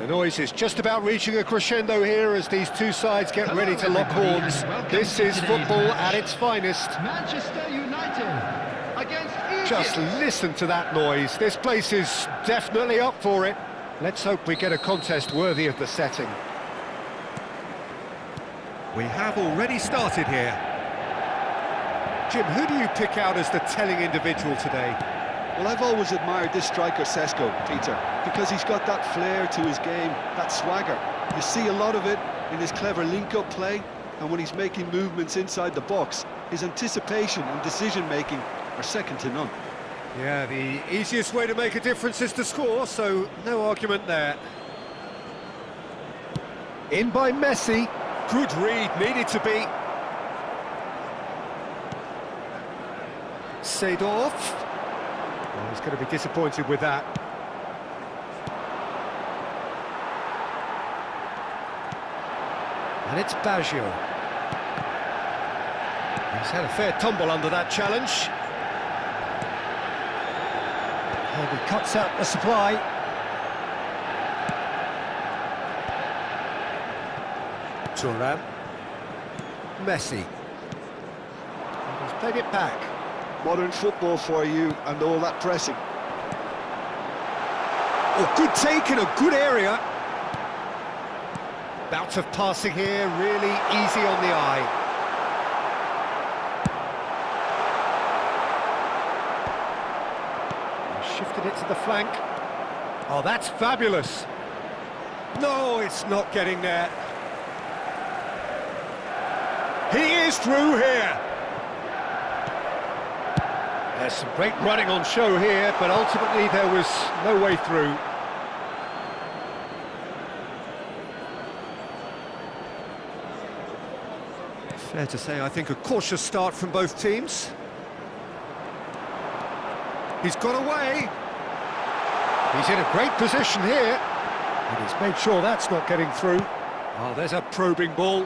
The noise is just about reaching a crescendo here as these two sides get ready to lock horns. This is football at its finest. Manchester United against Egypt. Just listen to that noise. This place is definitely up for it. Let's hope we get a contest worthy of the setting. We have already started here. Jim, who do you pick out as the telling individual today? Well, I've always admired this striker, Sesko, Peter, because he's got that flair to his game, that swagger. You see a lot of it in his clever link-up play, and when he's making movements inside the box, his anticipation and decision-making are second to none. Yeah, the easiest way to make a difference is to score, so no argument there. In by Messi. Good read, needed to be. Seedorf. Well, he's going to be disappointed with that. And it's Baggio. He's had a fair tumble under that challenge. And he cuts out the supply. Thuram. Messi. He's played it back. Modern football for you and all that pressing. Oh, good take in a good area. Bout of passing here, really easy on the eye. Shifted it to the flank. Oh, that's fabulous. No, it's not getting there. He is through here. There's some great running on show here, but ultimately there was no way through. Fair to say, I think a cautious start from both teams. He's got away. He's in a great position here. And he's made sure that's not getting through. Oh, there's a probing ball.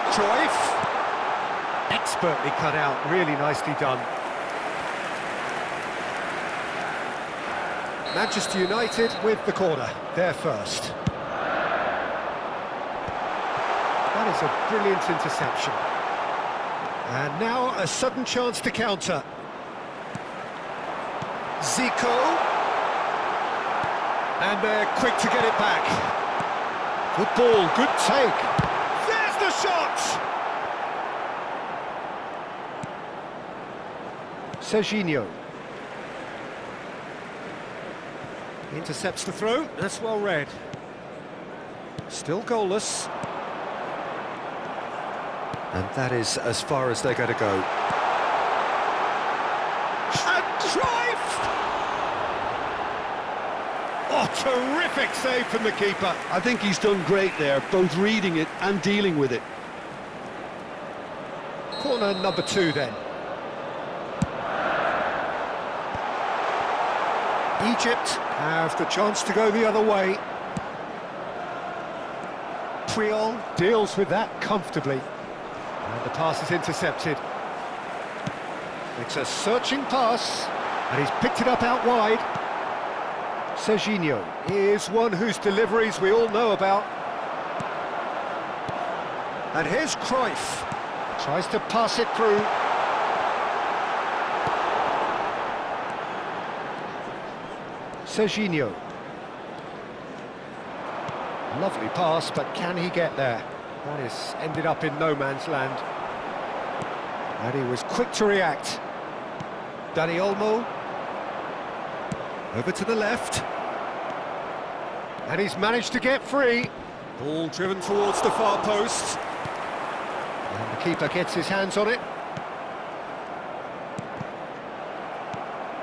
Cruyff. Expertly cut out, really nicely done. Manchester United with the corner, they're first. That is a brilliant interception. And now a sudden chance to counter. Zico. And they're quick to get it back. Good ball, good take. There's the shot! Serginho. Intercepts the throw, that's well read. Still goalless. And that is as far as they're going to go. And Cruyff! Oh, terrific save from the keeper. I think he's done great there, both reading it and dealing with it. Corner number 2 then. Egypt have the chance to go the other way. Puyol deals with that comfortably. And the pass is intercepted. It's a searching pass, and he's picked it up out wide. Serginho is one whose deliveries we all know about. And here's Cruyff. Tries to pass it through. Serginho. Lovely pass, but can he get there? That is ended up in no man's land. And he was quick to react. Dani Olmo. Over to the left. And he's managed to get free. Ball driven towards the far post. And the keeper gets his hands on it.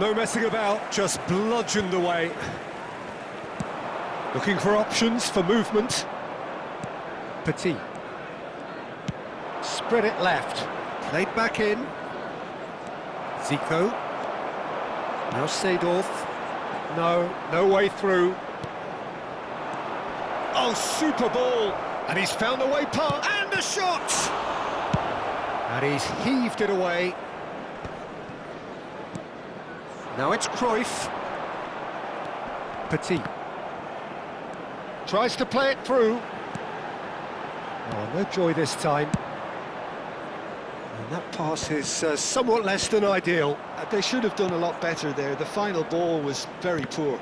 No messing about, just bludgeoned away. Looking for options for movement. Petit. Spread it left. Played back in. Zico. Now Seedorf. No way through. Oh, super ball! And he's found a way past. And a shot! And he's heaved it away. Now it's Cruyff. Petit. Tries to play it through. Oh, no joy this time. And that pass is somewhat less than ideal. They should have done a lot better there. The final ball was very poor.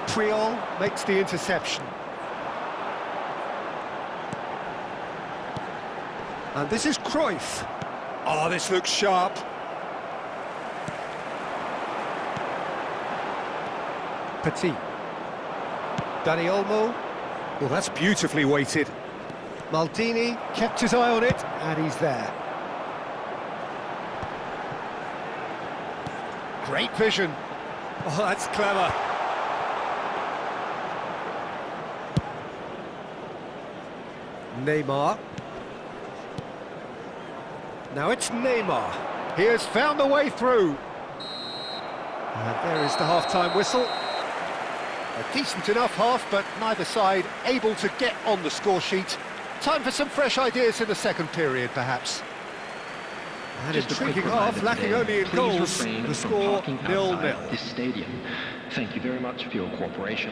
Puyol makes the interception. And this is Cruyff. Oh, this looks sharp. Petit. Dani Olmo. Well, that's beautifully weighted. Maldini kept his eye on it, and he's there. Great vision. Oh, that's clever. Neymar. Now it's Neymar. He has found the way through. And there is the half-time whistle. A decent enough half, but neither side able to get on the score sheet. Time for some fresh ideas in the second period, perhaps. And Just a quick intriguing reminder half, lacking today, only in please goals. refrain The from score parking 0-0. outside this stadium. Thank you very much for your cooperation.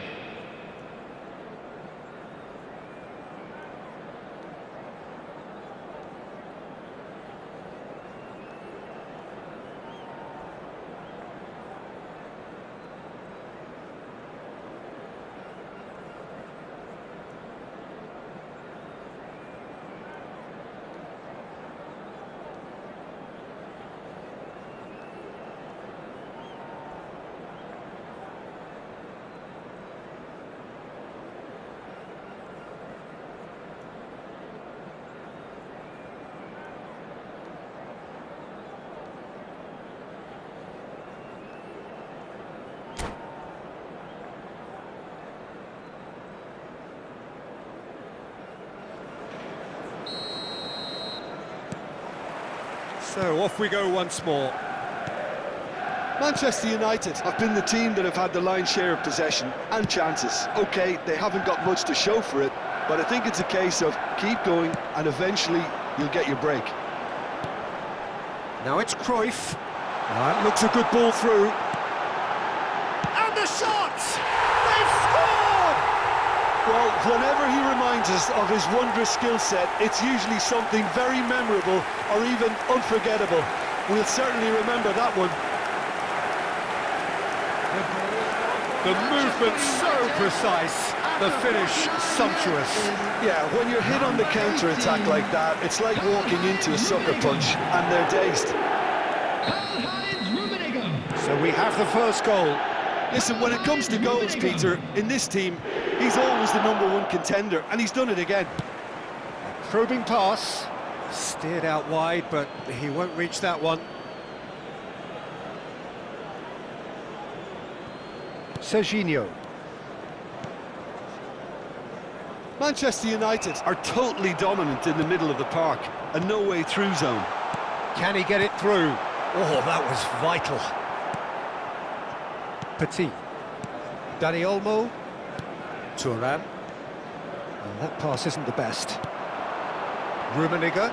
So off we go once more. Manchester United have been the team that have had the lion's share of possession and chances. OK, they haven't got much to show for it, but I think it's a case of keep going and eventually you'll get your break. Now it's Cruyff. That looks a good ball through. And the shot! They've scored! Well, whenever he reminds us of his wondrous skill set, it's usually something very memorable or even unforgettable. We'll certainly remember that one. The movement so precise, the finish sumptuous. Yeah, when you're hit on the counter-attack like that, it's like walking into a sucker punch and they're dazed. So we have the first goal. Listen, when it comes to goals, Peter, in this team, he's always the #1 contender, and he's done it again. Probing pass. Steered out wide, but he won't reach that one. Serginho. Manchester United are totally dominant in the middle of the park, a no-way through zone. Can he get it through? Oh, that was vital. Petit. Dani Olmo. Thuram. Oh, that pass isn't the best. Rummenigge.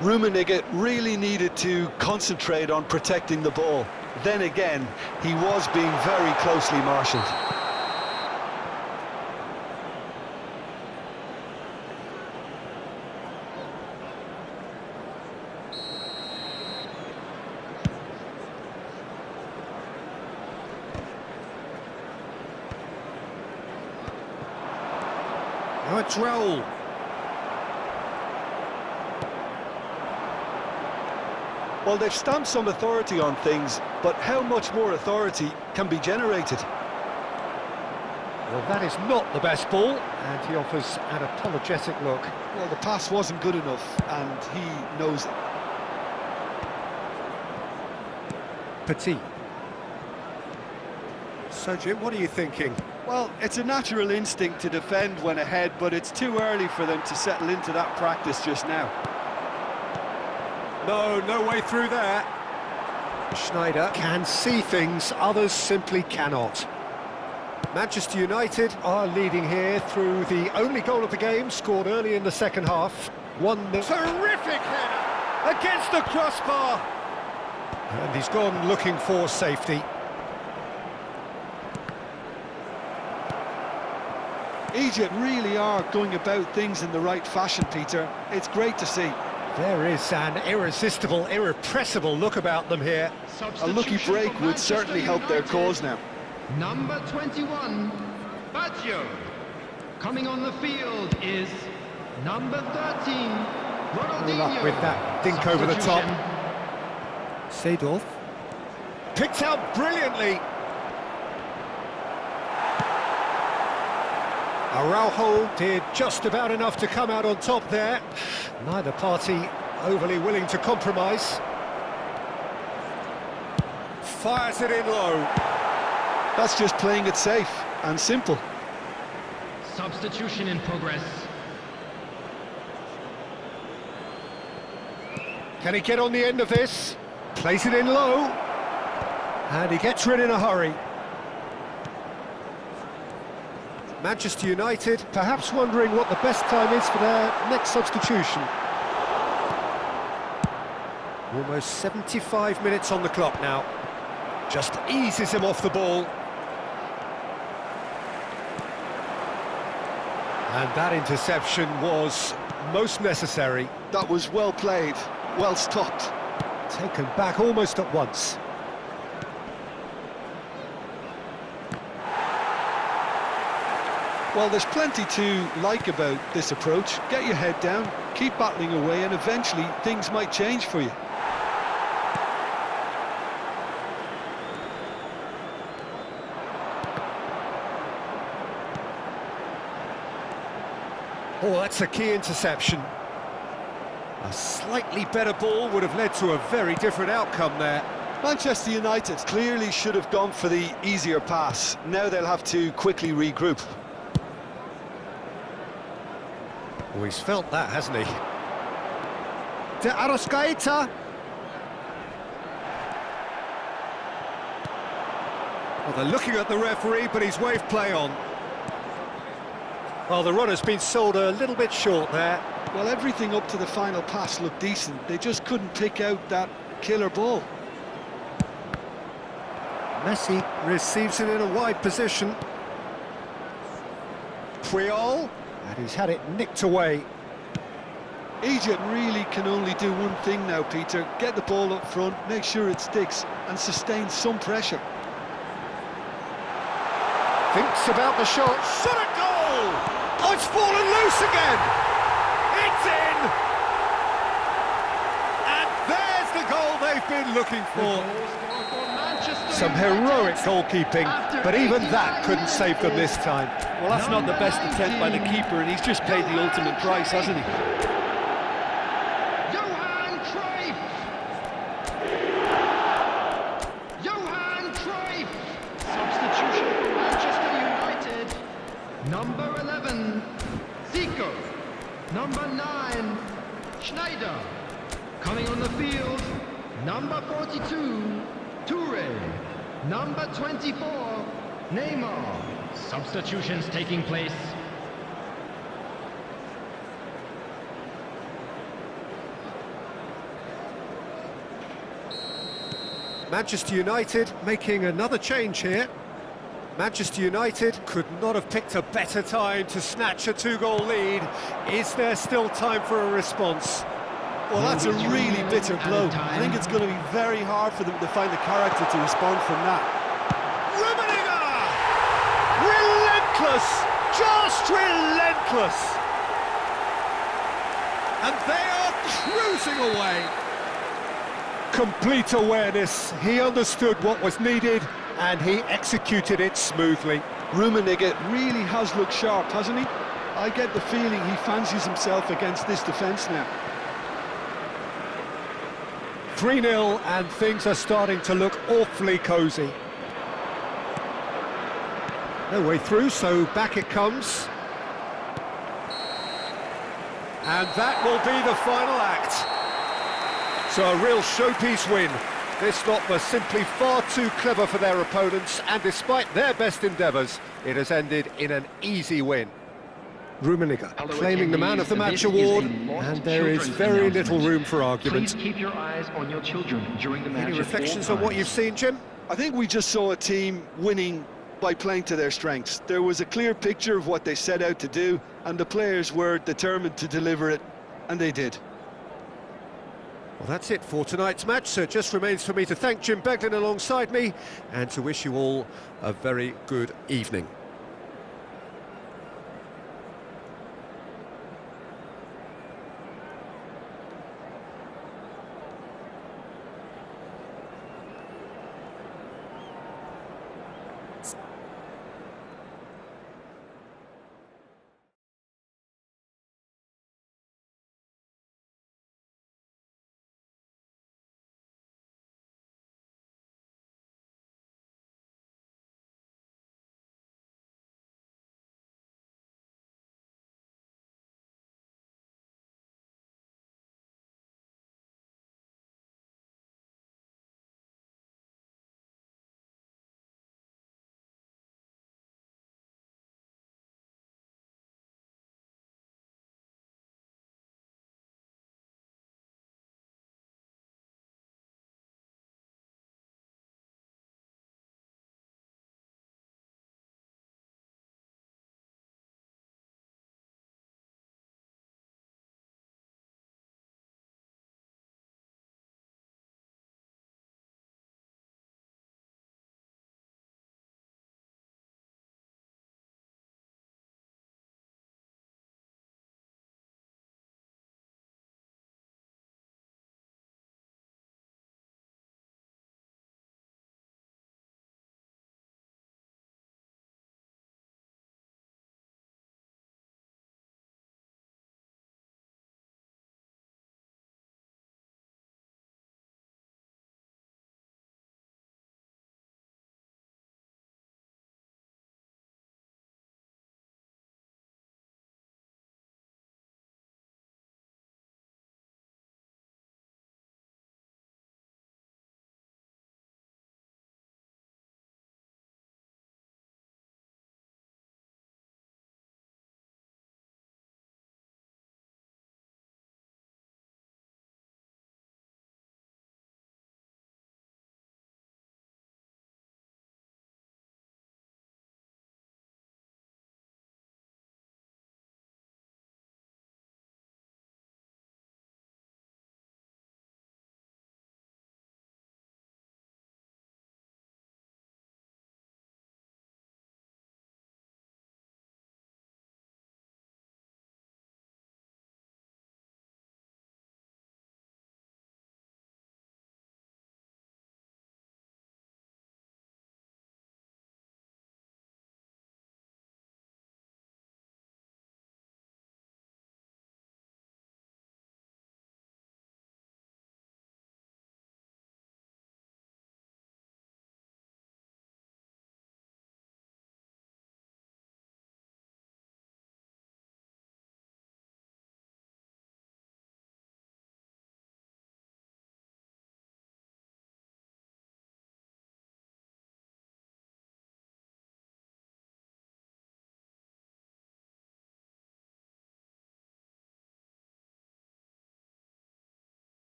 Rummenigge really needed to concentrate on protecting the ball. Then again, he was being very closely marshalled. Now it's Raul. Well, they've stamped some authority on things, but how much more authority can be generated? Well, that is not the best ball, and he offers an apologetic look. Well, the pass wasn't good enough, and he knows it. Petit. So, Jim, what are you thinking? Well, it's a natural instinct to defend when ahead, but it's too early for them to settle into that practice just now. No way through there. Schneider can see things others simply cannot. Manchester United are leading here through the only goal of the game, scored early in the second half. 1-0. Terrific header against the crossbar. And he's gone looking for safety. Egypt really are going about things in the right fashion, Peter. It's great to see. There is an irresistible, irrepressible look about them here. A lucky break would certainly help their cause now. Number 21, Baggio. Coming on the field is number 13, Ronaldinho. Good luck with that dink over the top. Substitution. Seedorf. Picked out brilliantly. Araujo did just about enough to come out on top there. Neither party overly willing to compromise. Fires it in low. That's just playing it safe and simple. Substitution in progress. Can he get on the end of this? Plays it in low. And he gets rid in a hurry. Manchester United perhaps wondering what the best time is for their next substitution. Almost 75 minutes on the clock now. Just eases him off the ball. And that interception was most necessary. That was well played, well stopped. Taken back almost at once. Well, there's plenty to like about this approach. Get your head down, keep battling away, and eventually things might change for you. Oh, that's a key interception. A slightly better ball would have led to a very different outcome there. Manchester United clearly should have gone for the easier pass. Now they'll have to quickly regroup. Oh, he's felt that, hasn't he? De Arrascaeta. Well, they're looking at the referee, but he's waved play on. Well, the runner's been sold a little bit short there. Well, everything up to the final pass looked decent. They just couldn't pick out that killer ball. Messi receives it in a wide position. Puyol, and he's had it nicked away. Egypt really can only do one thing now, Peter. Get the ball up front, make sure it sticks, and sustain some pressure. Thinks about the shot. Shot at goal! Oh, it's fallen loose again! It's in! And there's the goal they've been looking for. Some heroic goalkeeping, but even that couldn't save them this time. Well, that's not the best attempt by the keeper, and he's just paid the ultimate price, hasn't he? Johan Cruyff! Johan Cruyff! Substitution for Manchester United. Number 11, Zico. Number 9, Schneider. Coming on the field, number 42, Toure. Number 24, Neymar. Substitutions taking place. Manchester United making another change here. Manchester United could not have picked a better time to snatch a two-goal lead. Is there still time for a response? Well, that's a really bitter blow. I think it's going to be very hard for them to find the character to respond from that. Rummenigge! Relentless! Just relentless! And they are cruising away. Complete awareness. He understood what was needed and he executed it smoothly. Rummenigge really has looked sharp, hasn't he? I get the feeling he fancies himself against this defence now. 3-0 and things are starting to look awfully cosy. No way through, so back it comes. And that will be the final act. So a real showpiece win. This lot was simply far too clever for their opponents, and despite their best endeavours, it has ended in an easy win. Rummenigge Hello, claiming the Man attendees. of the Match This is a award, lost and there is children's very little announcement. room for argument. Please keep your eyes on your children during the match. Any at reflections all on what times. you've seen, Jim? I think we just saw a team winning by playing to their strengths. There was a clear picture of what they set out to do, and the players were determined to deliver it, and they did. Well, that's it for tonight's match, so it just remains for me to thank Jim Beglin alongside me and to wish you all a very good evening.